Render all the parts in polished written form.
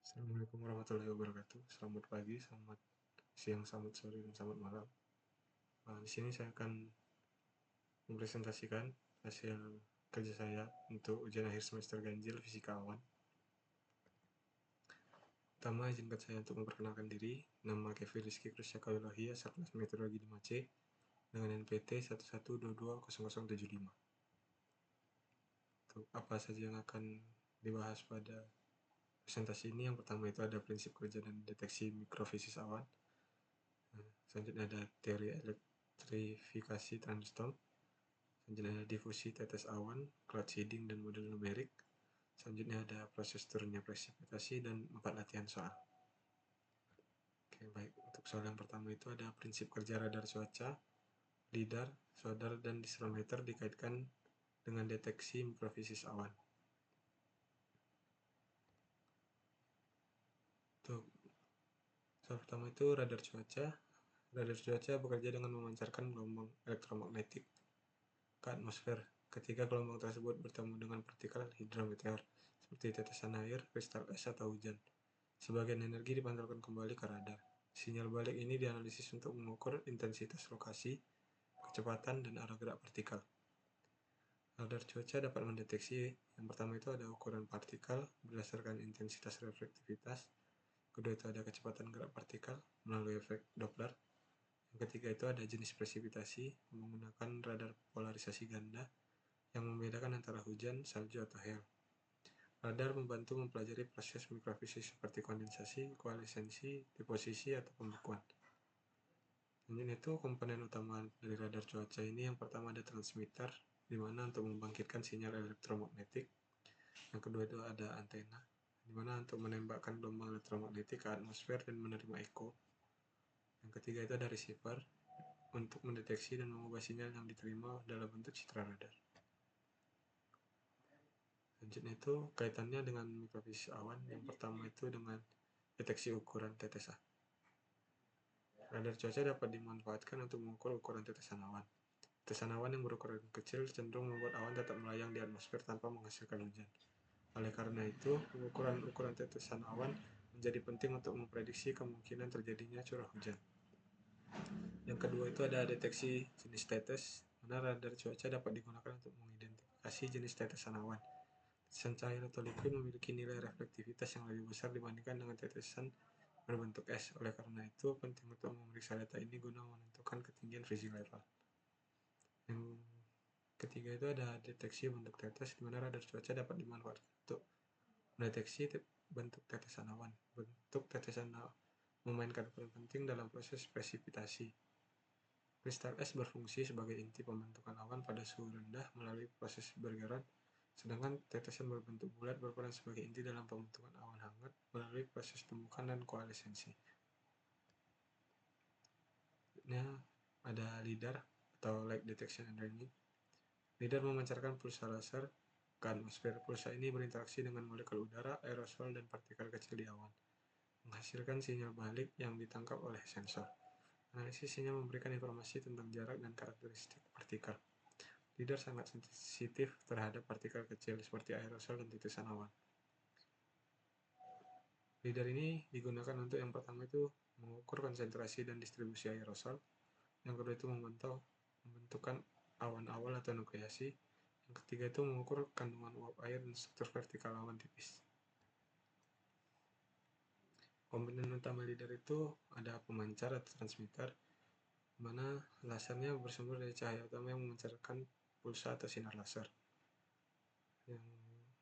Assalamualaikum warahmatullahi wabarakatuh. Selamat pagi, selamat siang, selamat sore, dan selamat malam. Di sini saya akan mempresentasikan hasil kerja saya untuk ujian akhir semester ganjil fisika awan. Pertama, izinkan saya untuk memperkenalkan diri. Nama Kevin Rizky Krisyakalulahi, asal kelas meteorologi 5C, dengan NPT 112200075. Untuk apa saja yang akan dibahas pada presentasi ini, yang pertama itu ada prinsip kerja dan deteksi mikrofisis awan. Selanjutnya ada teori elektrifikasi transistor. Selanjutnya ada difusi tetes awan, cloud seeding, dan model numerik. Selanjutnya ada proses turunnya presipitasi dan 4 latihan soal. Oke, baik. Untuk soal yang pertama itu ada prinsip kerja radar cuaca, lidar, sodar, dan disrometer dikaitkan dengan deteksi mikrofisis awan. Untuk soal pertama itu radar cuaca. Radar cuaca bekerja dengan memancarkan gelombang elektromagnetik ke atmosfer. Ketika gelombang tersebut bertemu dengan partikel hidrometeor, seperti tetesan air, kristal es, atau hujan, sebagian energi dipantulkan kembali ke radar. Sinyal balik ini dianalisis untuk mengukur intensitas lokasi, kecepatan, dan arah gerak partikel. Radar cuaca dapat mendeteksi, yang pertama itu ada ukuran partikel berdasarkan intensitas reflektivitas, kedua itu ada kecepatan gerak partikel melalui efek Doppler, yang ketiga itu ada jenis presipitasi menggunakan radar polarisasi ganda yang membedakan antara hujan, salju, atau hail. Radar membantu mempelajari proses mikrofisis seperti kondensasi, koalesensi, deposisi, atau pembekuan. Ini itu komponen utama dari radar cuaca ini. Yang pertama ada transmitter, di mana untuk membangkitkan sinyal elektromagnetik. Yang kedua itu ada antena, di mana untuk menembakkan gelombang elektromagnetik ke atmosfer dan menerima echo. Yang ketiga itu ada receiver, untuk mendeteksi dan mengubah sinyal yang diterima dalam bentuk citra radar. Selanjutnya itu kaitannya dengan mikrofisis awan. Yang pertama itu dengan deteksi ukuran tetesan. Radar cuaca dapat dimanfaatkan untuk mengukur ukuran tetesan awan. Tetesan awan yang berukuran kecil cenderung membuat awan tetap melayang di atmosfer tanpa menghasilkan hujan. Oleh karena itu, pengukuran ukuran tetesan awan menjadi penting untuk memprediksi kemungkinan terjadinya curah hujan. Yang kedua itu ada deteksi jenis tetes, mana radar cuaca dapat digunakan untuk mengidentifikasi jenis tetesan awan. Tetesan cair atau liquid memiliki nilai reflektivitas yang lebih besar dibandingkan dengan tetesan berbentuk es. Oleh karena itu, penting untuk memeriksa data ini guna menentukan ketinggian freezing level. Yang ketiga itu ada deteksi bentuk tetes, di mana radar cuaca dapat dimanfaatkan untuk mendeteksi bentuk tetesan awan. Bentuk tetesan awan memainkan peran penting dalam proses presipitasi. Kristal es berfungsi sebagai inti pembentukan awan pada suhu rendah melalui proses bergerak, sedangkan tetesan berbentuk bulat berperan sebagai inti dalam pembentukan awan hangat melalui proses tumbukan dan koalesensi. Nah, ada lidar atau light detection and ranging. Lidar memancarkan pulsa laser ke atmosfer. Pulsa ini berinteraksi dengan molekul udara, aerosol, dan partikel kecil di awan, menghasilkan sinyal balik yang ditangkap oleh sensor. Analisis sinyal memberikan informasi tentang jarak dan karakteristik partikel. Lidar sangat sensitif terhadap partikel kecil seperti aerosol dan tetesan awan. Lidar ini digunakan untuk yang pertama itu mengukur konsentrasi dan distribusi aerosol, yang kedua itu membentukkan awan awal atau nukleasi, yang ketiga itu mengukur kandungan uap air dan struktur vertikal awan tipis. Komponen utama lidar itu ada pemancar atau transmitter, mana lasernya bersumber dari cahaya utama yang memancarkan pulsa atau sinar laser. Yang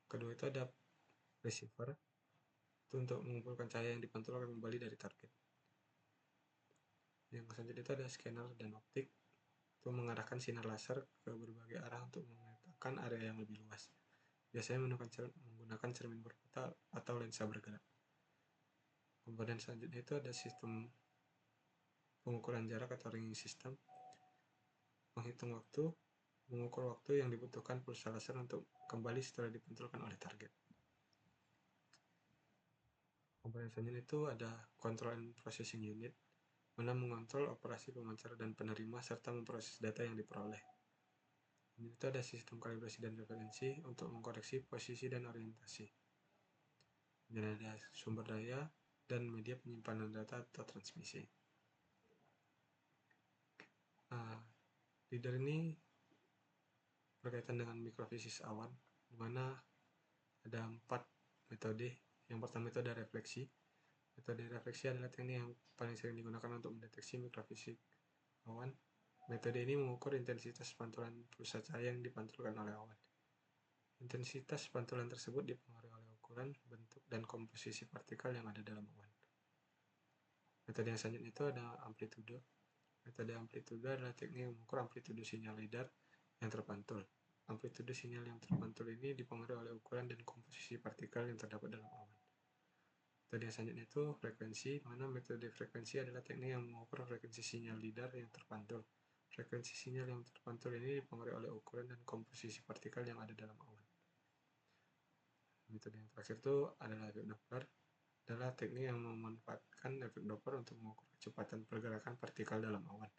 kedua itu ada receiver, itu untuk mengumpulkan cahaya yang dipantulkan kembali dari target. Yang selanjutnya itu ada scanner dan optik, itu mengarahkan sinar laser ke berbagai arah untuk memetakan area yang lebih luas. Biasanya menggunakan cermin berputar atau lensa bergerak. Komponen selanjutnya itu ada sistem pengukuran jarak atau ringing system, menghitung waktu, mengukur waktu yang dibutuhkan pulsa laser untuk kembali setelah dipantulkan oleh target. Komponen selanjutnya itu ada control and processing unit, mana mengontrol operasi pemancar dan penerima serta memproses data yang diperoleh. Ini ada sistem kalibrasi dan referensi untuk mengkoreksi posisi dan orientasi. dan ada sumber daya dan media penyimpanan data atau transmisi. Leader ini berkaitan dengan mikrofisis awan, di mana ada 4 metode. Yang pertama itu ada refleksi. Metode refleksi adalah teknik yang paling sering digunakan untuk mendeteksi mikrofisik awan. Metode ini mengukur intensitas pantulan pusat cahaya yang dipantulkan oleh awan. Intensitas pantulan tersebut dipengaruhi oleh ukuran, bentuk, dan komposisi partikel yang ada dalam awan. Metode yang selanjutnya itu ada amplitudo. Metode amplitudo adalah teknik yang mengukur amplitudo sinyal lidar yang terpantul. Amplitudo sinyal yang terpantul ini dipengaruhi oleh ukuran dan komposisi partikel yang terdapat dalam awan. Metode yang selanjutnya itu frekuensi, mana metode frekuensi adalah teknik yang mengukur frekuensi sinyal lidar yang terpantul. Frekuensi sinyal yang terpantul ini dipengaruhi oleh ukuran dan komposisi partikel yang ada dalam awan. Metode yang terakhir itu adalah efek Doppler, adalah teknik yang memanfaatkan efek Doppler untuk mengukur kecepatan pergerakan partikel dalam awan.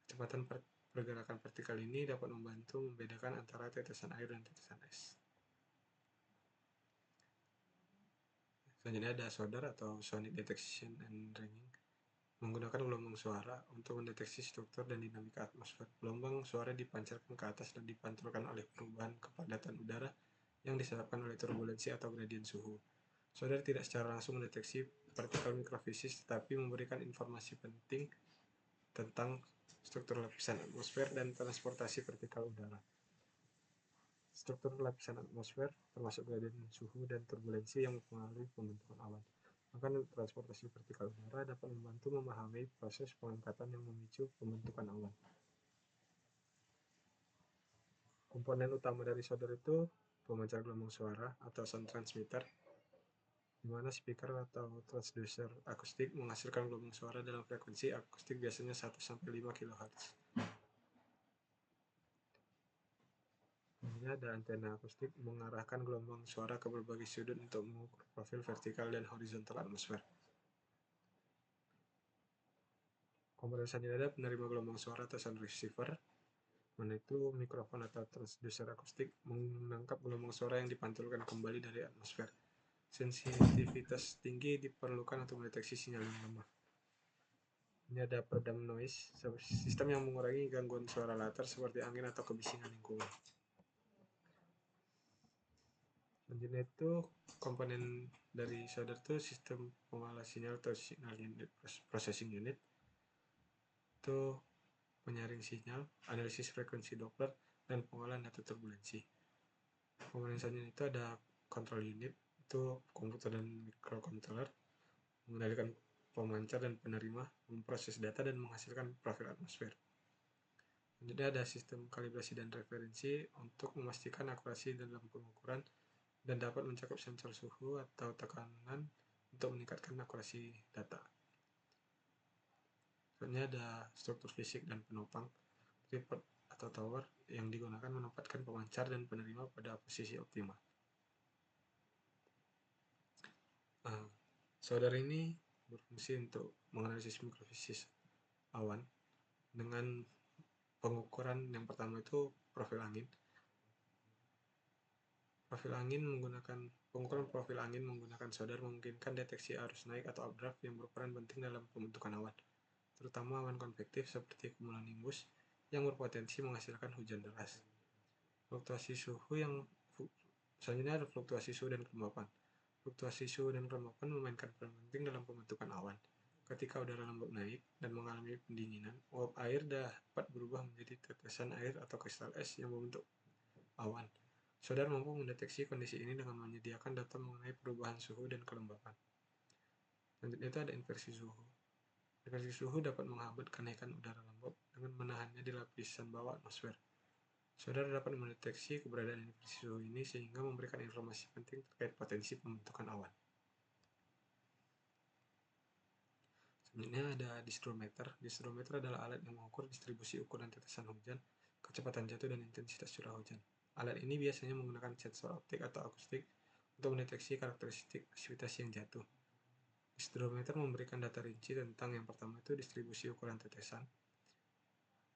Kecepatan pergerakan partikel ini dapat membantu membedakan antara tetesan air dan tetesan es. Selanjutnya ada SODAR atau Sonic Detection and Ringing, menggunakan gelombang suara untuk mendeteksi struktur dan dinamika atmosfer. Gelombang suara dipancarkan ke atas dan dipantulkan oleh perubahan kepadatan udara yang disebabkan oleh turbulensi atau gradien suhu. SODAR tidak secara langsung mendeteksi partikel mikrofisis, tetapi memberikan informasi penting tentang struktur lapisan atmosfer dan transportasi partikel udara. Struktur lapisan atmosfer termasuk gradien suhu dan turbulensi yang mempengaruhi pembentukan awan. Maka transportasi partikel udara dapat membantu memahami proses pengangkatan yang memicu pembentukan awan. Komponen utama dari SODAR itu pemancar gelombang suara atau sound transmitter, di mana speaker atau transducer akustik menghasilkan gelombang suara dalam frekuensi akustik biasanya 1-5 kHz. Kemudian ada antena akustik mengarahkan gelombang suara ke berbagai sudut untuk mengukur profil vertikal dan horizontal atmosfer. Komponen selanjutnya ada penerima gelombang suara atau sound receiver, mana itu mikrofon atau transducer akustik menangkap gelombang suara yang dipantulkan kembali dari atmosfer. Sensitivitas tinggi diperlukan untuk mendeteksi sinyal yang lemah. Ini ada peredam noise, sistem yang mengurangi gangguan suara latar seperti angin atau kebisingan lingkungan. Selanjutnya itu komponen dari SODAR itu sistem pengolah sinyal atau signal unit processing unit, itu penyaring sinyal, analisis frekuensi Doppler, dan pengolahan data turbulensi. Komponen selanjutnya itu ada control unit, itu komputer dan microcontroller, mengendalikan pemancar dan penerima, memproses data dan menghasilkan profil atmosfer. Selanjutnya ada sistem kalibrasi dan referensi untuk memastikan akurasi dalam pengukuran dan dapat mencakup sensor suhu atau tekanan untuk meningkatkan akurasi data. Selanjutnya ada struktur fisik dan penopang, tripod atau tower yang digunakan menempatkan pemancar dan penerima pada posisi optimal. SODAR ini berfungsi untuk menganalisis mikrofisis awan dengan pengukuran yang pertama itu profil angin. Pengukuran profil angin menggunakan SODAR memungkinkan deteksi arus naik atau updraft yang berperan penting dalam pembentukan awan, terutama awan konvektif seperti cumulonimbus yang berpotensi menghasilkan hujan deras. Selanjutnya ada fluktuasi suhu dan kelembapan. Fluktuasi suhu dan kelembapan memainkan peran penting dalam pembentukan awan. Ketika udara lembab naik dan mengalami pendinginan, uap air dapat berubah menjadi tetesan air atau kristal es yang membentuk awan. SODAR mampu mendeteksi kondisi ini dengan menyediakan data mengenai perubahan suhu dan kelembapan. Selanjutnya itu ada inversi suhu. Inversi suhu dapat menghambat kenaikan udara lembab dengan menahannya di lapisan bawah atmosfer. SODAR dapat mendeteksi keberadaan inversi suhu ini sehingga memberikan informasi penting terkait potensi pembentukan awan. Selanjutnya ada disdrometer. Disdrometer adalah alat yang mengukur distribusi ukuran tetesan hujan, kecepatan jatuh, dan intensitas curah hujan. Alat ini biasanya menggunakan sensor optik atau akustik untuk mendeteksi karakteristik aktivitas yang jatuh. Disdrometer memberikan data rinci tentang yang pertama itu distribusi ukuran tetesan.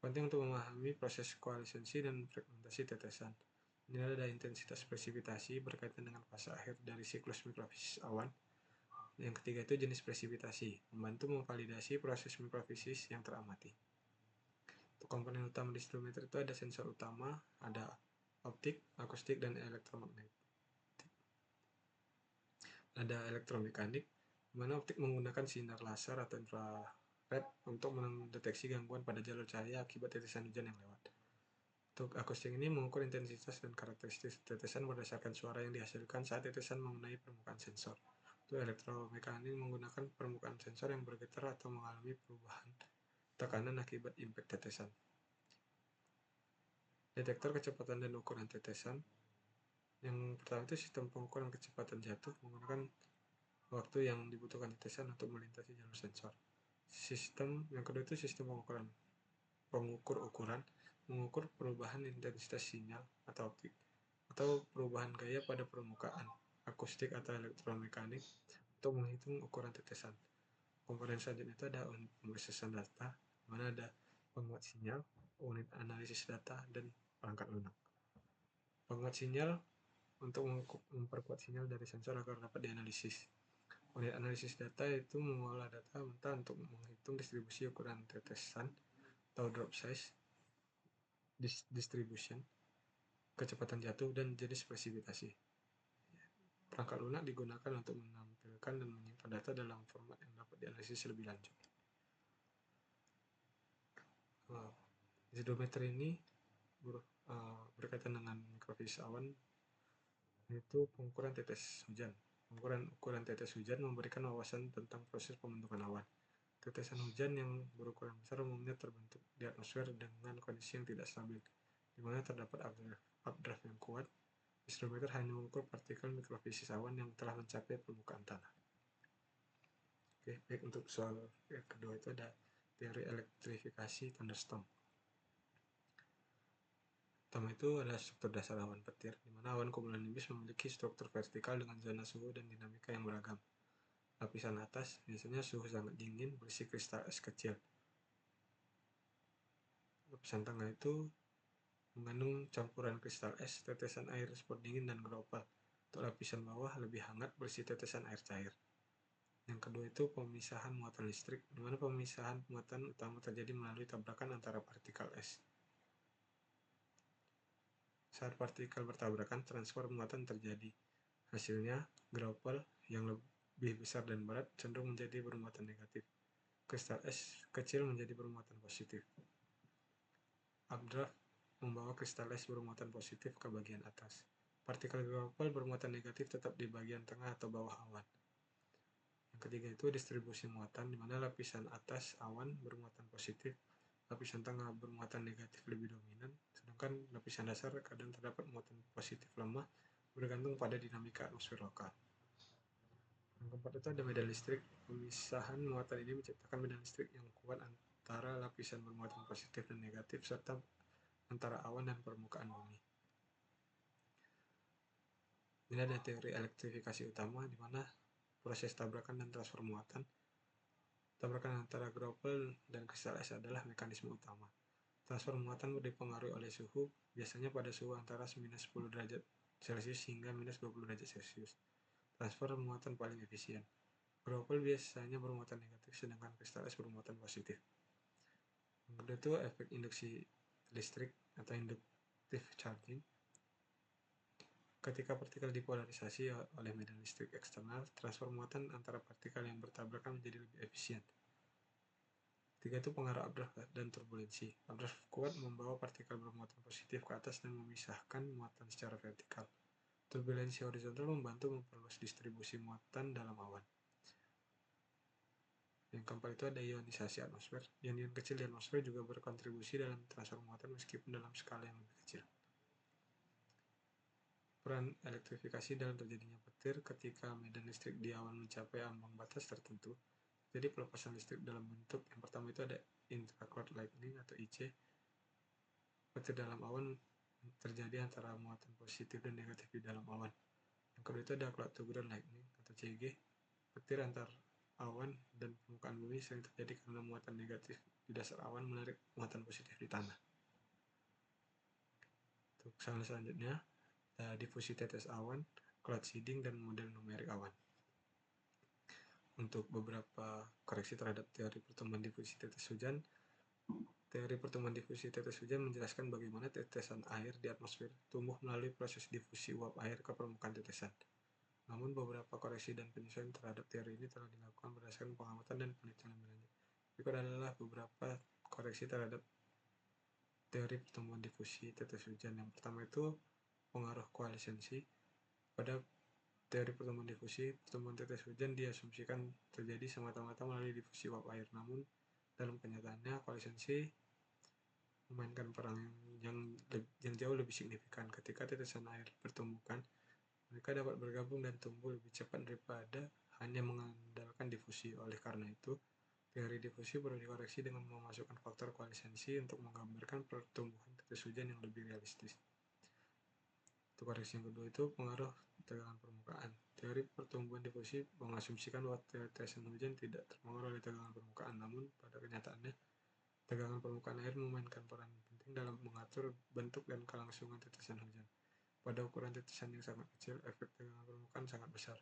Penting untuk memahami proses koalisensi dan fragmentasi tetesan. Ini ada intensitas presipitasi berkaitan dengan fase akhir dari siklus mikrofisis awan. Yang ketiga itu jenis presipitasi, membantu memvalidasi proses mikrofisis yang teramati. Untuk komponen utama di speedometer itu ada sensor utama, ada optik, akustik, dan elektromagnetik. Ada elektromekanik, di mana optik menggunakan sinar laser atau infrared untuk mendeteksi gangguan pada jalur cahaya akibat tetesan hujan yang lewat. Untuk akustik ini mengukur intensitas dan karakteristik tetesan berdasarkan suara yang dihasilkan saat tetesan mengenai permukaan sensor. Untuk elektromekanik menggunakan permukaan sensor yang bergetar atau mengalami perubahan tekanan akibat impact tetesan. Detektor kecepatan dan ukuran tetesan. Yang pertama itu sistem pengukuran kecepatan jatuh menggunakan waktu yang dibutuhkan tetesan untuk melintasi jalur sensor. Sistem yang kedua itu sistem pengukur ukuran, mengukur perubahan intensitas sinyal atau optik atau perubahan gaya pada permukaan akustik atau elektromekanik untuk menghitung ukuran tetesan. Komponen selanjutnya itu ada pemrosesan data, di mana ada penguat sinyal, unit analisis data, dan perangkat lunak. Penguat sinyal untuk memperkuat sinyal dari sensor agar dapat dianalisis. Unit analisis data itu mengolah data mentah untuk menghitung distribusi ukuran tetesan atau drop size, distribution, kecepatan jatuh, dan jenis presipitasi. Perangkat lunak digunakan untuk menampilkan dan menyimpan data dalam format yang dapat dianalisis lebih lanjut. Speedometer ini berkaitan dengan mikrofisis awan, yaitu pengukuran tetes hujan. Ukuran tetes hujan memberikan wawasan tentang proses pembentukan awan. Tetesan hujan yang berukuran besar umumnya terbentuk di atmosfer dengan kondisi yang tidak stabil, di mana terdapat updraft yang kuat. Speedometer hanya mengukur partikel mikrofisis awan yang telah mencapai permukaan tanah. Oke, baik, untuk soal yang kedua itu ada teori elektrifikasi thunderstorm. Pertama itu ada struktur dasar awan petir, di mana awan cumulonimbus memiliki struktur vertikal dengan zona suhu dan dinamika yang beragam. Lapisan atas biasanya suhu sangat dingin berisi kristal es kecil. Lapisan tengah itu mengandung campuran kristal es, tetesan air spot dingin, dan gropal. Untuk lapisan bawah lebih hangat berisi tetesan air cair. Yang kedua itu pemisahan muatan listrik, di mana pemisahan muatan utama terjadi melalui tabrakan antara partikel es. Saat partikel bertabrakan, transfer muatan terjadi. Hasilnya, gropal yang lebih besar dan berat cenderung menjadi bermuatan negatif. Kristal es kecil menjadi bermuatan positif. Updraft membawa kristal es bermuatan positif ke bagian atas. Partikel gropal bermuatan negatif tetap di bagian tengah atau bawah awan. Yang ketiga itu distribusi muatan, di mana lapisan atas awan bermuatan positif, lapisan tengah bermuatan negatif lebih dominan, sedangkan lapisan dasar kadang terdapat muatan positif lemah bergantung pada dinamika atmosfer lokal. Yang keempat itu ada medan listrik. Pemisahan muatan ini menciptakan medan listrik yang kuat antara lapisan bermuatan positif dan negatif serta antara awan dan permukaan bumi. Ini ada teori elektrifikasi utama, di mana proses tabrakan dan transfer muatan. Tabrakan antara gropal dan kristal es adalah mekanisme utama. Transfer muatan dipengaruhi oleh suhu, biasanya pada suhu antara minus 10 derajat Celcius hingga minus 20 derajat Celcius. Transfer muatan paling efisien. Gropal biasanya bermuatan negatif, sedangkan kristal es bermuatan positif. Yang kedua itu efek induksi listrik atau inductive charging. Ketika partikel dipolarisasi oleh medan listrik eksternal, transfer muatan antara partikel yang bertabrakan menjadi lebih efisien. Tiga itu pengaruh updraft dan turbulensi. Updraft kuat membawa partikel bermuatan positif ke atas dan memisahkan muatan secara vertikal. Turbulensi horizontal membantu memperluas distribusi muatan dalam awan. Yang keempat itu ada ionisasi atmosfer. Ion-ion kecil di atmosfer juga berkontribusi dalam transfer muatan meskipun dalam skala yang lebih kecil. Peran elektrifikasi dalam terjadinya petir. Ketika medan listrik di awan mencapai ambang batas tertentu, jadi pelepasan listrik dalam bentuk yang pertama itu ada intracloud lightning atau IC. Petir dalam awan terjadi antara muatan positif dan negatif di dalam awan. Yang kedua itu ada cloud to ground lightning atau CG. Petir antar awan dan permukaan bumi sering terjadi karena muatan negatif di dasar awan menarik muatan positif di tanah. Untuk soal selanjutnya difusi tetes awan, cloud seeding, dan model numerik awan. Untuk beberapa koreksi terhadap teori pertumbuhan difusi tetes hujan, teori pertumbuhan difusi tetes hujan menjelaskan bagaimana tetesan air di atmosfer tumbuh melalui proses difusi uap air ke permukaan tetesan. Namun beberapa koreksi dan penyesuaian terhadap teori ini telah dilakukan berdasarkan pengamatan dan penelitian lebih lanjut. Berikut adalah beberapa koreksi terhadap teori pertumbuhan difusi tetes hujan. Yang pertama itu pengaruh koalisensi. Pada teori pertumbuhan difusi, pertumbuhan tetes hujan diasumsikan terjadi semata-mata melalui difusi uap air. Namun dalam kenyataannya koalisensi memainkan peran yang jauh lebih signifikan. Ketika tetesan air bertumbukan, mereka dapat bergabung dan tumbuh lebih cepat daripada hanya mengandalkan difusi. Oleh karena itu, teori difusi perlu dikoreksi dengan memasukkan faktor koalisensi untuk menggambarkan pertumbuhan tetes hujan yang lebih realistis. Untuk koreksi yang kedua itu pengaruh tegangan permukaan. Teori pertumbuhan difusi mengasumsikan bahwa tetesan hujan tidak terpengaruh oleh tegangan permukaan, namun pada kenyataannya tegangan permukaan air memainkan peran penting dalam mengatur bentuk dan kelangsungan tetesan hujan. Pada ukuran tetesan yang sangat kecil, efek tegangan permukaan sangat besar,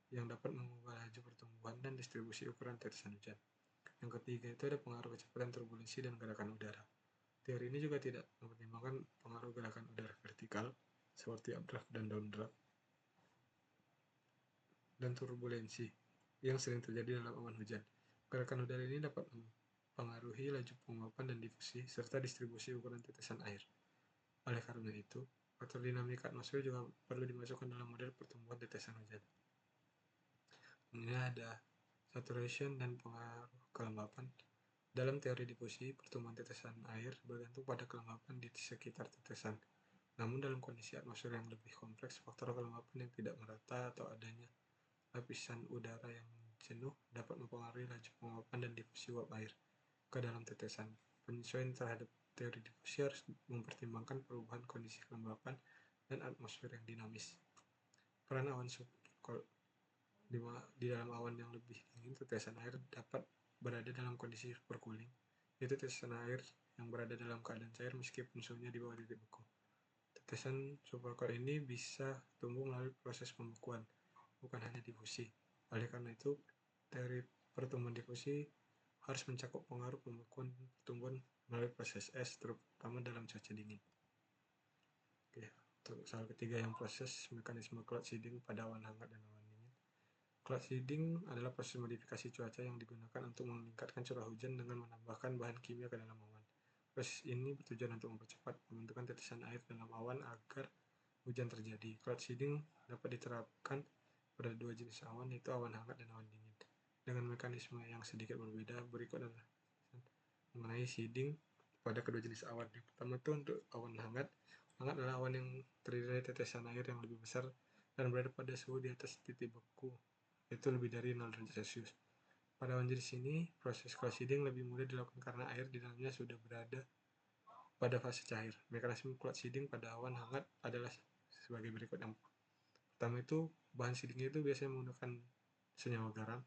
yang dapat mengubah laju pertumbuhan dan distribusi ukuran tetesan hujan. Yang ketiga itu ada pengaruh kecepatan turbulensi dan gerakan udara. Teori ini juga tidak mempertimbangkan pengaruh gerakan udara vertikal, seperti updraft dan downdraft, dan turbulensi yang sering terjadi dalam awan hujan. Gerakan udara ini dapat mempengaruhi laju penguapan dan difusi, serta distribusi ukuran tetesan air. Oleh karena itu, faktor dinamika atmosfer juga perlu dimasukkan dalam model pertumbuhan tetesan hujan. Ini ada saturation dan pengaruh kelembapan. Dalam teori difusi, pertumbuhan tetesan air bergantung pada kelembapan di sekitar tetesan. Namun dalam kondisi atmosfer yang lebih kompleks, faktor kelembapan yang tidak merata atau adanya lapisan udara yang jenuh dapat mempengaruhi laju penguapan dan difusi uap air ke dalam tetesan. Penyesuaian terhadap teori difusi harus mempertimbangkan perubahan kondisi kelembapan dan atmosfer yang dinamis. Peran awan supercold. Di dalam awan yang lebih dingin, tetesan air dapat berada dalam kondisi supercooling, yaitu tetesan air yang berada dalam keadaan cair meskipun suhunya di bawah titik beku. Tetesan supercold ini bisa tumbuh melalui proses pembekuan, bukan hanya difusi. Oleh karena itu, teori pertumbuhan difusi harus mencakup pengaruh pembekuan pertumbuhan melalui proses es, terutama dalam cuaca dingin. Oke, untuk soal ketiga yang proses mekanisme cloud seeding pada awan hangat dan awan dingin. Cloud seeding adalah proses modifikasi cuaca yang digunakan untuk meningkatkan curah hujan dengan menambahkan bahan kimia ke dalam awan. Proses ini bertujuan untuk mempercepat pembentukan tetesan air dalam awan agar hujan terjadi. Cloud seeding dapat diterapkan pada dua jenis awan, yaitu awan hangat dan awan dingin, dengan mekanisme yang sedikit berbeda. Berikut adalah mengenai seeding pada kedua jenis awan. Yang pertama itu untuk awan hangat. Hangat adalah awan yang terdiri dari tetesan air yang lebih besar dan berada pada suhu di atas titik beku, yaitu lebih dari 0 derajat Celcius. Pada awan jenis ini, proses cloud seeding lebih mudah dilakukan karena air di dalamnya sudah berada pada fase cair. Mekanisme cloud seeding pada awan hangat adalah sebagai berikut. Yang pertama itu, bahan seedingnya itu biasanya menggunakan senyawa garam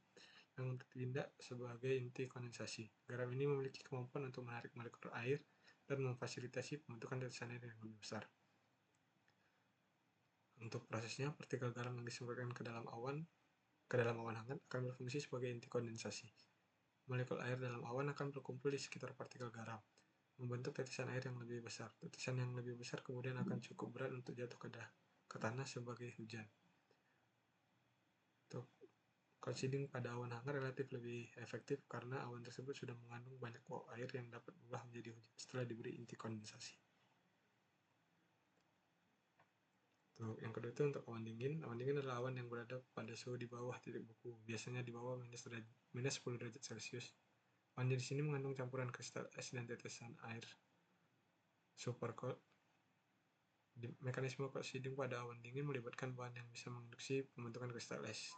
yang bertindak sebagai inti kondensasi. Garam ini memiliki kemampuan untuk menarik molekul air dan memfasilitasi pembentukan tetesan air yang lebih besar. Untuk prosesnya, partikel garam yang disemprotkan ke dalam awan hangat akan berfungsi sebagai inti kondensasi. Molekul air dalam awan akan berkumpul di sekitar partikel garam, membentuk tetesan air yang lebih besar. Tetesan yang lebih besar kemudian akan cukup berat untuk jatuh ke tanah sebagai hujan. Untuk cloud seeding pada awan hangat relatif lebih efektif karena awan tersebut sudah mengandung banyak uap air yang dapat berubah menjadi hujan setelah diberi inti kondensasi. Yang kedua itu untuk awan dingin. Awan dingin adalah awan yang berada pada suhu di bawah titik beku, biasanya di bawah minus 10 derajat Celcius. Awan jenis ini mengandung campuran kristal es dan tetesan air supercold. Mekanisme cloud seeding pada awan dingin melibatkan bahan yang bisa menginduksi pembentukan kristal es,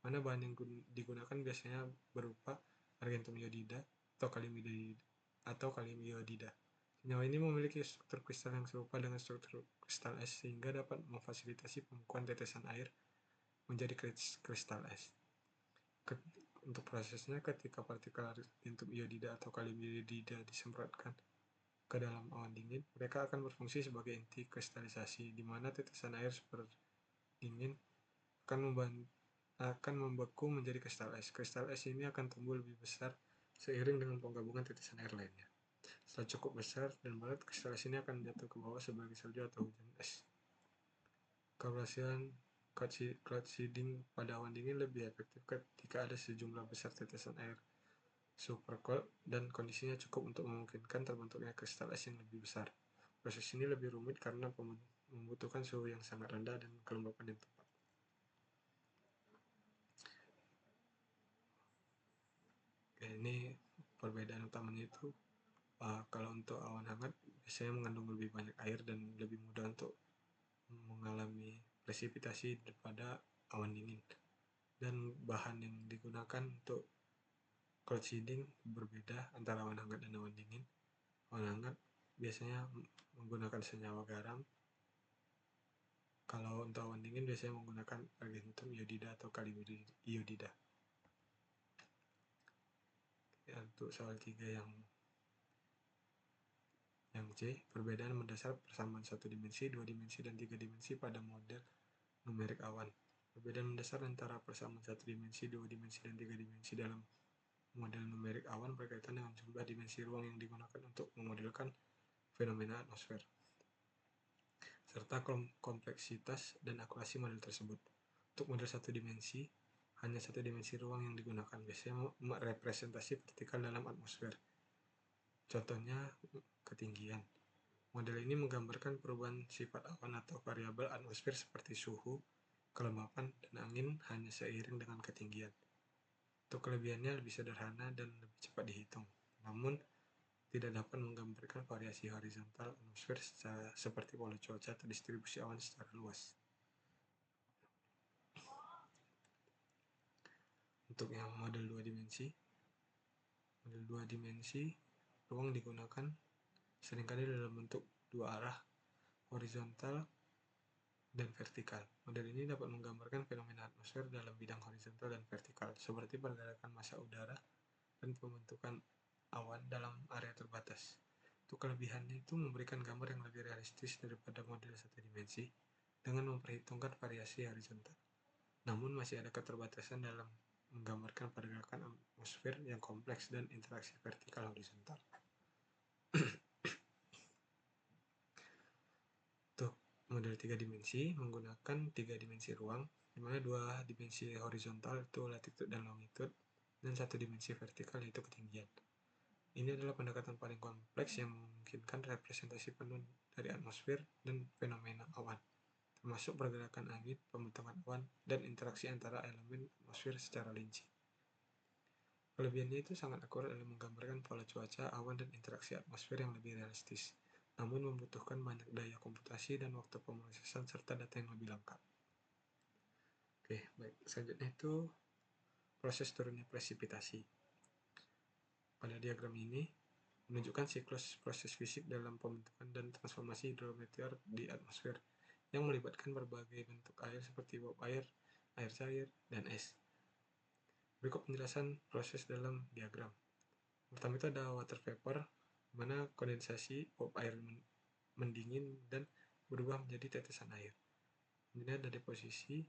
mana bahan yang digunakan biasanya berupa argentum iodida atau kalium iodida. Senyawa ini memiliki struktur kristal yang serupa dengan struktur kristal es sehingga dapat memfasilitasi pembekuan tetesan air menjadi kristal es. Untuk prosesnya, ketika partikel argentum iodida atau kalium iodida disemprotkan ke dalam awan dingin, mereka akan berfungsi sebagai inti kristalisasi, di mana tetesan air super dingin akan membeku menjadi kristal es. Kristal es ini akan tumbuh lebih besar seiring dengan penggabungan tetesan air lainnya. Setelah cukup besar dan padat, kristal es ini akan jatuh ke bawah sebagai salju atau hujan es. Keberhasilan cloud seeding pada awan dingin lebih efektif ketika ada sejumlah besar tetesan air super cold dan kondisinya cukup untuk memungkinkan terbentuknya kristal es yang lebih besar. Proses ini lebih rumit karena membutuhkan suhu yang sangat rendah dan kelembapan yang tepat. Oke, ini perbedaan utamanya itu kalau untuk awan hangat biasanya mengandung lebih banyak air dan lebih mudah untuk mengalami presipitasi daripada awan dingin. Dan bahan yang digunakan untuk cloud seeding berbeda antara awan hangat dan awan dingin. Awan hangat biasanya menggunakan senyawa garam. Kalau untuk awan dingin biasanya menggunakan argentum iodida atau kalium iodida. Ya, untuk soal 3 yang C, perbedaan mendasar persamaan satu dimensi, 2 dimensi, dan 3 dimensi pada model numerik awan. Perbedaan mendasar antara persamaan satu dimensi, 2 dimensi, dan 3 dimensi dalam model numerik awan berkaitan dengan jumlah dimensi ruang yang digunakan untuk memodelkan fenomena atmosfer, serta kompleksitas dan akurasi model tersebut. Untuk model satu dimensi, hanya satu dimensi ruang yang digunakan, biasanya representasi vertikal dalam atmosfer. Contohnya, ketinggian. Model ini menggambarkan perubahan sifat awan atau variabel atmosfer seperti suhu, kelembapan, dan angin hanya seiring dengan ketinggian. Untuk kelebihannya lebih sederhana dan lebih cepat dihitung, namun tidak dapat menggambarkan variasi horizontal atmosfer seperti pola cuaca atau distribusi awan secara luas. Untuk yang model 2 dimensi, ruang digunakan seringkali dalam bentuk dua arah, horizontal dan vertikal. Model ini dapat menggambarkan fenomena atmosfer dalam bidang horizontal dan vertikal, seperti pergerakan massa udara dan pembentukan awan dalam area terbatas. Untuk kelebihannya itu memberikan gambar yang lebih realistis daripada model satu dimensi dengan memperhitungkan variasi horizontal. Namun masih ada keterbatasan dalam menggambarkan pergerakan atmosfer yang kompleks dan interaksi vertikal horizontal. Untuk model 3 dimensi menggunakan 3 dimensi ruang, di mana 2 dimensi horizontal itu latitude dan longitude, dan 1 dimensi vertikal yaitu ketinggian. Ini adalah pendekatan paling kompleks yang memungkinkan representasi penuh dari atmosfer dan fenomena awan, termasuk pergerakan angin, pembentukan awan, dan interaksi antara elemen atmosfer secara rinci. Kelebihannya itu sangat akurat dalam menggambarkan pola cuaca, awan, dan interaksi atmosfer yang lebih realistis, namun membutuhkan banyak daya komputasi dan waktu pemrosesan serta data yang lebih lengkap. Oke, baik. Selanjutnya itu proses turunnya presipitasi. Pada diagram ini menunjukkan siklus proses fisik dalam pembentukan dan transformasi hidrometeor di atmosfer yang melibatkan berbagai bentuk air seperti uap air, air cair, dan es. Berikut penjelasan proses dalam diagram. Pertama itu ada water vapor, di mana kondensasi uap air mendingin dan berubah menjadi tetesan air. Kemudian ada deposisi,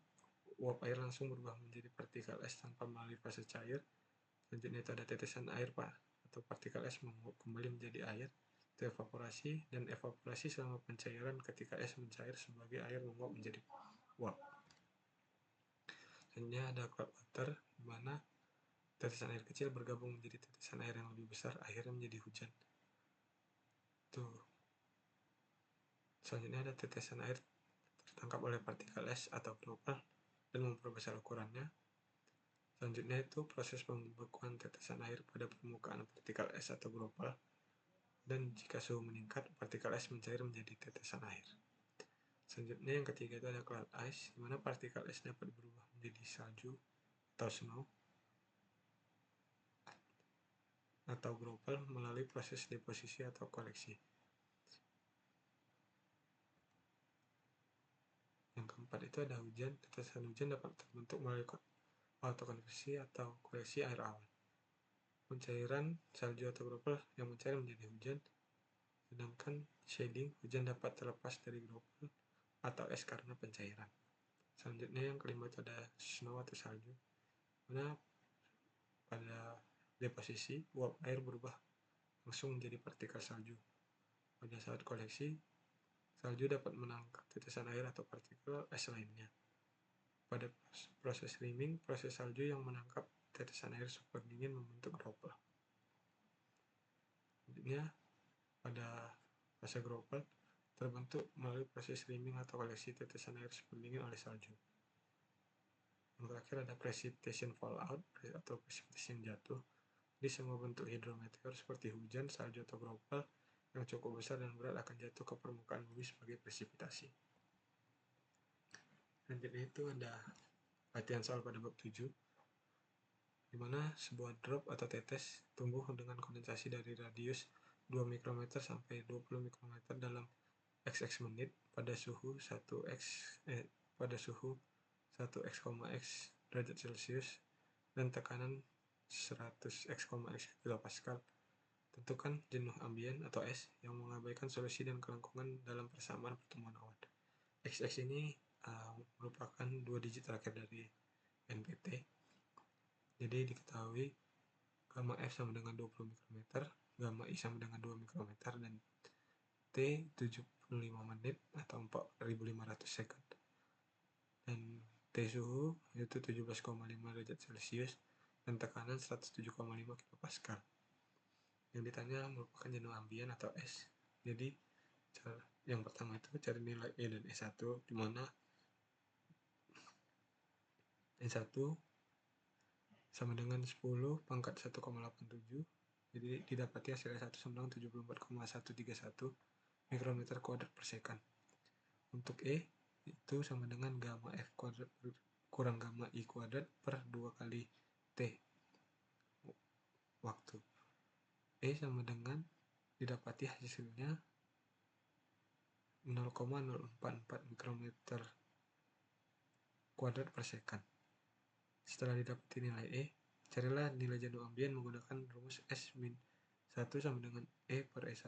uap air langsung berubah menjadi partikel es tanpa melalui fase cair. Selanjutnya itu ada tetesan air atau partikel es menguap kembali menjadi air. Itu evaporasi, dan evaporasi selama pencairan ketika es mencair sebagai air menguap menjadi uap. Selanjutnya ada cloud water, di mana tetesan air kecil bergabung menjadi tetesan air yang lebih besar, akhirnya menjadi hujan. Selanjutnya ada tetesan air tertangkap oleh partikel es atau droplet dan memperbesar ukurannya. Selanjutnya itu proses pembekuan tetesan air pada permukaan partikel es atau droplet, dan jika suhu meningkat, partikel es mencair menjadi tetesan air. Selanjutnya yang ketiga itu ada cloud ice, di mana partikel es dapat berubah menjadi salju atau snow atau droplet melalui proses deposisi atau koleksi. Yang keempat itu ada hujan. Tetesan hujan dapat terbentuk melalui autokonversi atau koleksi air awan. Pencairan salju atau droplet yang mencair menjadi hujan. Sedangkan shading, hujan dapat terlepas dari droplet atau es karena pencairan. Selanjutnya yang kelima itu ada snow atau salju, mana pada deposisi uap air berubah langsung menjadi partikel salju. Pada saat koleksi, salju dapat menangkap tetesan air atau partikel es lainnya. Pada proses steaming, proses salju yang menangkap tetesan air super dingin membentuk droplet. Selanjutnya, pada fase droplet terbentuk melalui proses steaming atau koleksi tetesan air super dingin oleh salju. Yang terakhir ada precipitation fallout atau precipitation jatuh. Di semua bentuk hidrometeor seperti hujan, salju, atau droplet yang cukup besar dan berat akan jatuh ke permukaan bumi sebagai presipitasi. Selanjutnya itu ada latihan soal pada bab 7, di mana sebuah drop atau tetes tumbuh dengan kondensasi dari radius 2 mikrometer sampai 20 mikrometer dalam XX menit pada suhu 1x, derajat Celcius dan tekanan 100x, kilopascal. Tentukan jenuh ambien atau S yang mengabaikan solusi dan kelangsungan dalam persamaan pertemuan awan. XX ini merupakan 2 digit terakhir dari NPT. Jadi diketahui gamma F sama dengan 20 mikrometer, gamma I sama dengan 2 mikrometer, dan T 75 menit atau 4500 second. Dan T suhu yaitu 17,5 derajat Celcius dan tekanan 107,5 kilopascal. Yang ditanya merupakan jenuh ambien atau S. Jadi yang pertama itu cari nilai E dan E1, di mana E1 sama dengan 10 pangkat 1,87, jadi didapati hasil E1 sama dengan 74,131 mikrometer kuadrat per second. Untuk E itu sama dengan gamma F kuadrat kurang gamma I kuadrat per 2 kali T waktu. E sama dengan didapati hasilnya 0,044 mikrometer kuadrat per second. Setelah didapati nilai E, carilah nilai jenuh ambien menggunakan rumus S-1 sama dengan E per E1,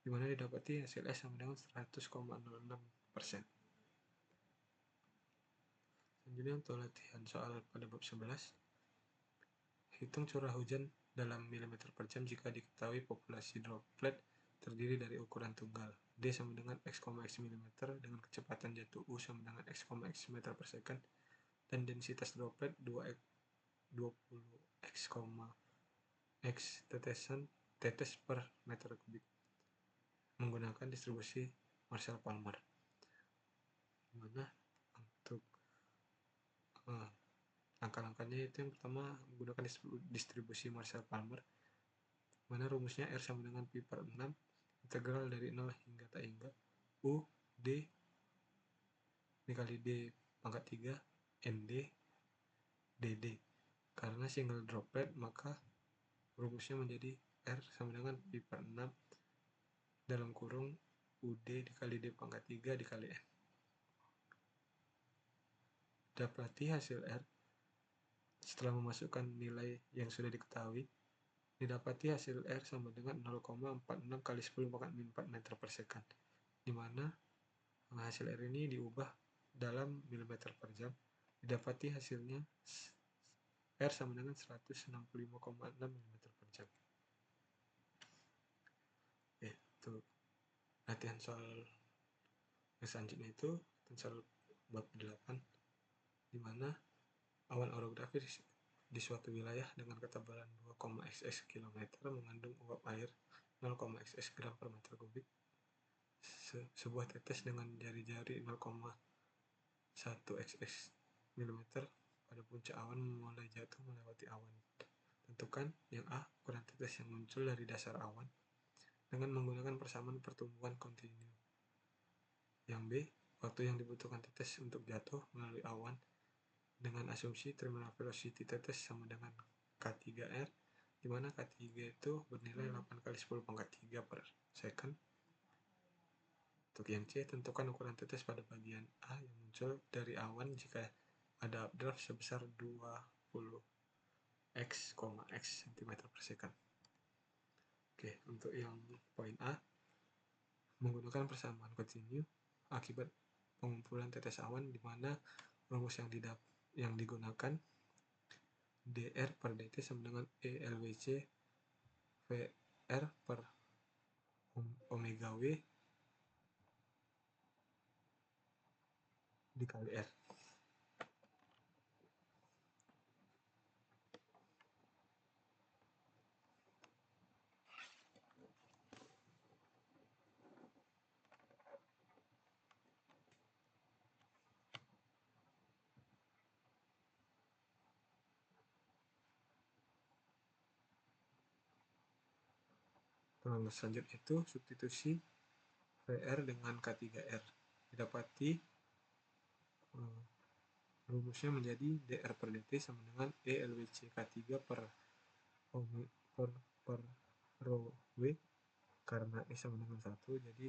di mana didapati hasil S sama dengan 100,06%. Selanjutnya untuk latihan soal pada bab 11, hitung curah hujan dalam milimeter per jam jika diketahui populasi droplet terdiri dari ukuran tunggal. D sama dengan X, X mm dengan kecepatan jatuh U sama dengan X, X meter per second dan densitas droplet 20x, X tetes per meter kubik menggunakan distribusi Marshall-Palmer. Dimana untuk langkah-langkahnya itu yang pertama menggunakan distribusi Marshall-Palmer, mana rumusnya R sama dengan pi per 6 integral dari 0 hingga tak hingga U D dikali D pangkat 3 ND DD. Karena single droplet maka rumusnya menjadi R sama dengan pi per 6 dalam kurung UD dikali D pangkat 3 dikali N. Dapati hasil R setelah memasukkan nilai yang sudah diketahui. Didapati hasil R sama dengan 0,46 kali 10 pangkat min 4 meter per second, di mana hasil R ini diubah dalam milimeter per jam. Didapati hasilnya R sama dengan 165,6 mm per jam. Itu latihan soal yang selanjutnya itu soal bab 8, di mana awan orografis di suatu wilayah dengan ketebalan 2,xx km mengandung uap air 0,xx gram per meter kubik. Sebuah tetes dengan jari-jari 0,1xx mm pada puncak awan mulai jatuh melewati awan. Tentukan yang A, ukuran tetes yang muncul dari dasar awan dengan menggunakan persamaan pertumbuhan kontinu. Yang B, waktu yang dibutuhkan tetes untuk jatuh melalui awan dengan asumsi terminal velocity tetes sama dengan K3R, di mana K3 itu bernilai 8 kali 10 pangkat 3 per second. Untuk yang C, tentukan ukuran tetes pada bagian A yang muncul dari awan jika ada updraft sebesar 20x, cm per second. Oke, untuk yang poin A, menggunakan persamaan kontinu akibat pengumpulan tetes awan, di mana rumus yang digunakan dr per dt sama dengan ELWC VR per omega W dikali R. Rumus selanjutnya itu substitusi VR dengan K3R. Didapati rumusnya menjadi dr per dt sama dengan ELWC K3 per rho W, karena E sama dengan 1, jadi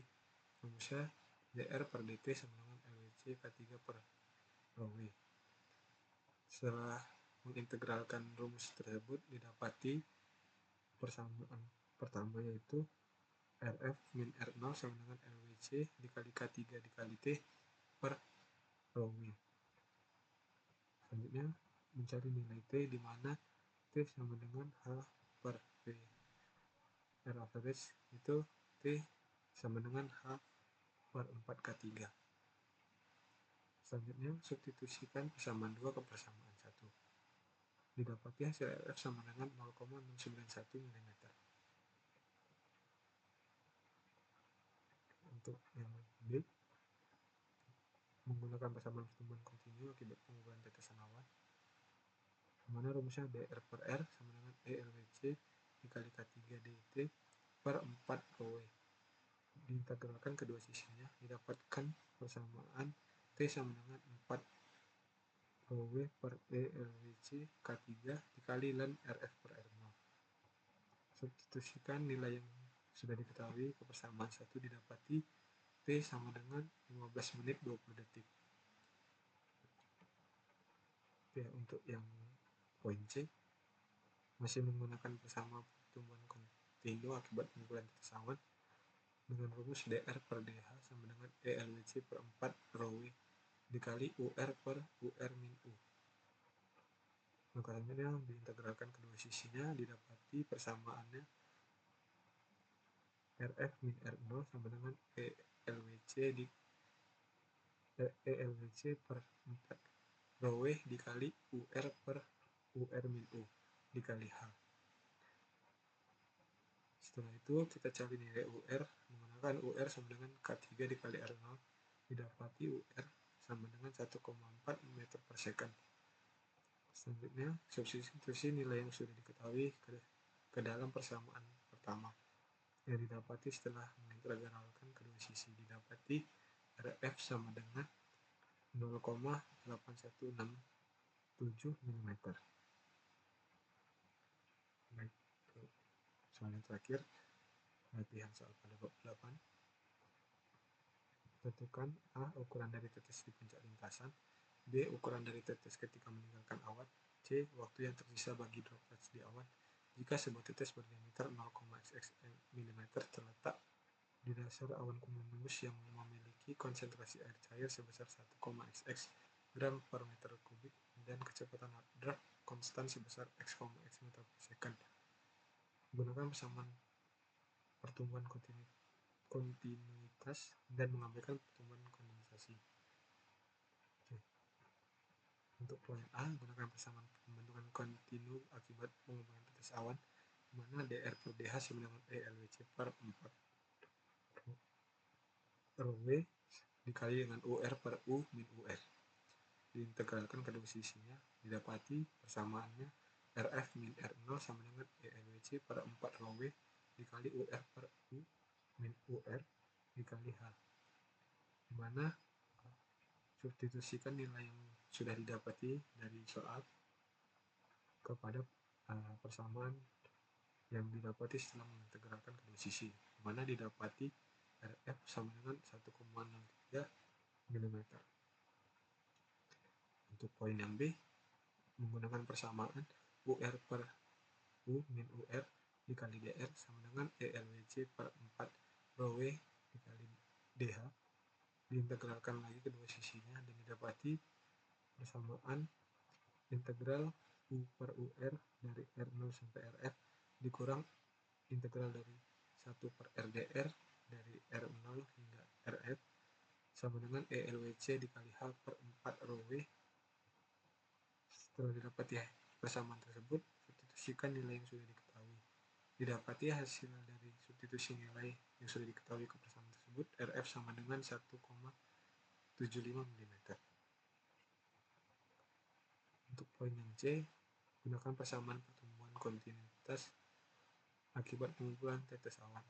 rumusnya dr per dt sama dengan ELWC K3 per rho W. Setelah mengintegralkan rumus tersebut, didapati persamaan pertama yaitu RF min R0 sama dengan LWC dikali K3 dikali T per rho W. Selanjutnya mencari nilai T, di mana T sama dengan H per V. R average itu T sama dengan H per 4K3. Selanjutnya substitusikan persamaan 2 ke persamaan 1. Didapati hasil RF sama dengan 0,691 mm. Untuk yang B, menggunakan persamaan pertumbuhan kontinu akibat pengumpulan tetesan awan, mana rumusnya dr per R sama dengan ELWC dikali K3 dt per 4 rho W. Diintegralkan kedua sisinya, didapatkan persamaan T sama dengan 4 rho W per ELWC K3 dikali ln RF per R0. Substitusikan nilai yang sudah diketahui ke persamaan 1, didapati T sama dengan 15 menit 20 detik. Ya, untuk yang poin C, masih menggunakan persamaan pertumbuhan kontinu akibat pengumpulan tetes awan dengan rumus dr per dh sama dengan ELWC per 4 rho W dikali UR per UR min U. Maka selanjutnya diintegralkan kedua sisinya, didapati persamaannya RF min R0 sama dengan ELWC per 4 rho W dikali UR per UR min U dikali H. Setelah itu kita cari nilai UR menggunakan UR sama dengan K3 dikali R0. Didapati UR sama dengan 1,4 meter per second. Selanjutnya substitusi nilai yang sudah diketahui ke dalam persamaan pertama, yang didapati setelah mengintegralkan kedua sisi. Didapati RF sama dengan 0,8167 mm. Baik, soal yang terakhir, latihan soal pada bab 8. Tentukan A. Ukuran dari tetes di puncak lintasan, B. Ukuran dari tetes ketika meninggalkan awan, C. Waktu yang tersisa bagi droplets di awan jika sebuah tetes berdiameter 0,xx mm terletak di dasar awan cumulonimbus yang memiliki konsentrasi air cair sebesar 1,xx gram per meter kubik dan kecepatan draft konstan sebesar x,x meter per second. Gunakan persamaan pertumbuhan kontinuitas dan mengabaikan pertumbuhan kondensasi. Oke. Untuk poin A, gunakan persamaan pembentukan kontinu akibat pengumpulan tetes awan, mana dr per dh sama dengan ELWC per 4 rho W dikali dengan UR per U min UR. Diintegralkan kedua sisinya, didapati persamaannya RF min R0 sama dengan ELWC per 4 rho W dikali UR per U min UR dikali H, dimana substitusikan nilai yang sudah didapati dari soal kepada persamaan yang didapati setelah mengintegralkan kedua sisi, dimana didapati RF sama dengan 1,03 mm. Untuk poin yang B, menggunakan persamaan UR per U min UR dikali DR sama dengan ELWC per 4 rho W dikali DH, diintegralkan lagi kedua sisinya dan didapati persamaan integral U per UR dari R0 sampai RF dikurang integral dari 1 per RDR dari R0 hingga RF sama dengan ELWC dikali H per 4 rho W. Setelah didapati persamaan tersebut, substitusikan nilai yang sudah diketahui. Didapati hasil dari substitusi nilai yang sudah diketahui ke persamaan tersebut, RF sama dengan 1,75 mm. Untuk poin yang C, gunakan persamaan pertumbuhan kontinuitas akibat pengumpulan tetes awan,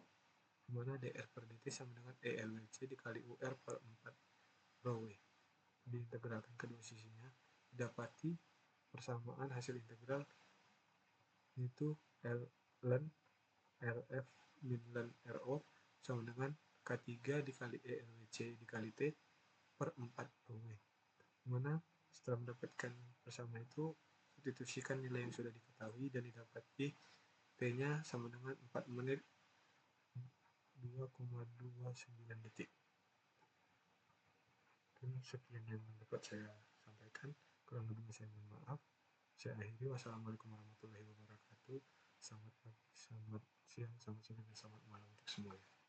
di mana dr per dt sama dengan ELWC dikali UR per 4 rho W. Diintegralkan kedua sisinya, didapati persamaan hasil integral yaitu ln RF min ln RO sama dengan K3 dikali ELWC dikali T per 4 rho W. Dimana setelah mendapatkan persamaan itu, substitusikan nilai yang sudah diketahui dan didapati P-nya sama dengan 4 menit 2,29 detik. Dan sekian yang dapat saya sampaikan, kurang lebihnya saya mohon maaf. Saya akhiri, wassalamualaikum warahmatullahi wabarakatuh. Selamat pagi, selamat siang, selamat sore, dan selamat malam untuk semuanya.